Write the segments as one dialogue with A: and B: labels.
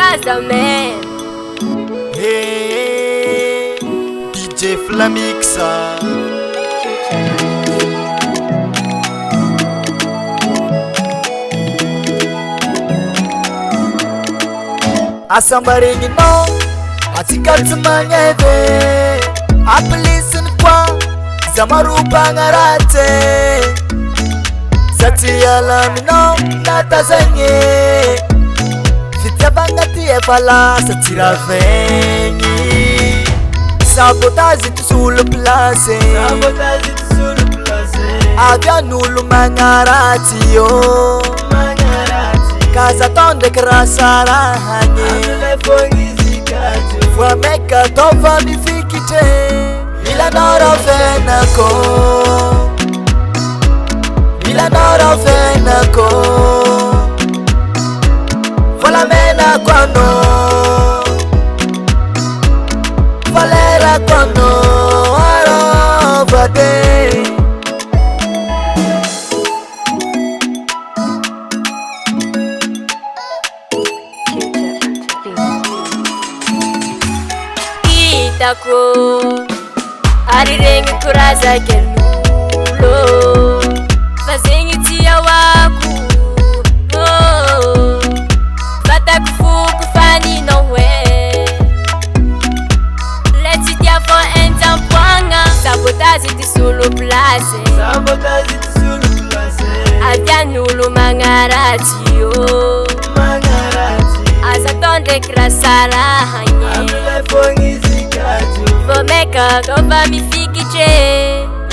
A: Plaza man.
B: Hey, DJ Flamixa. Asambaringi no, atikati mangeve. Apelisen kwa, zamarupa ngarate. Satiyala mino, natazanye. Fitabangati efala, satira vengi. Sabotage tu sur le place.
C: Sabotage tu sur le place.
B: Avia nulu mangarati yo. Casa tonde krasara hanye. Fua meka tova mifikite. Ila nora venako. Ila nora venako. Fala mena quando. Valera quando. Arovade.
A: Itako arirengi kuraza kenulo fazengi tia waku fata kufuku fani nowe let's dia for entampoanga sabotage ti solo place.
C: Sabotage tu sur le place.
A: Avia nulu mangarati yo azatonde krasara hanye. Vomeka tova mifikiche.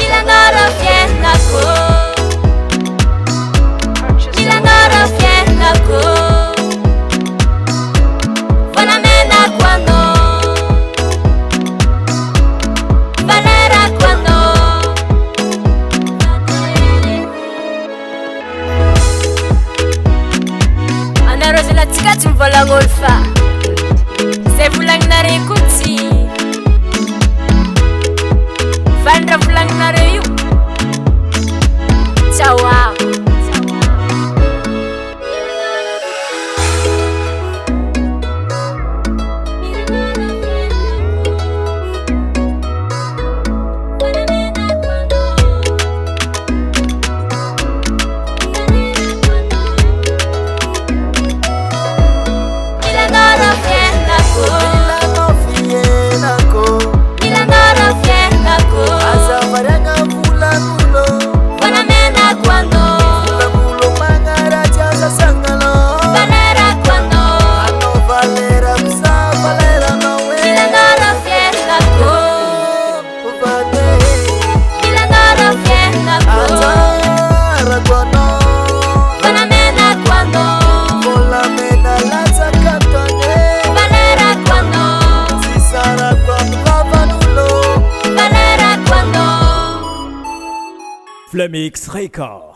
A: Ila nora fienako. Ila nora fienako. Fala mena quando. Valera quando. Ana Rosela tikati mvola ngolfa. Se fulang nare kuti. Vandra fulang nare yu. Ciao.
D: Flamixa Record.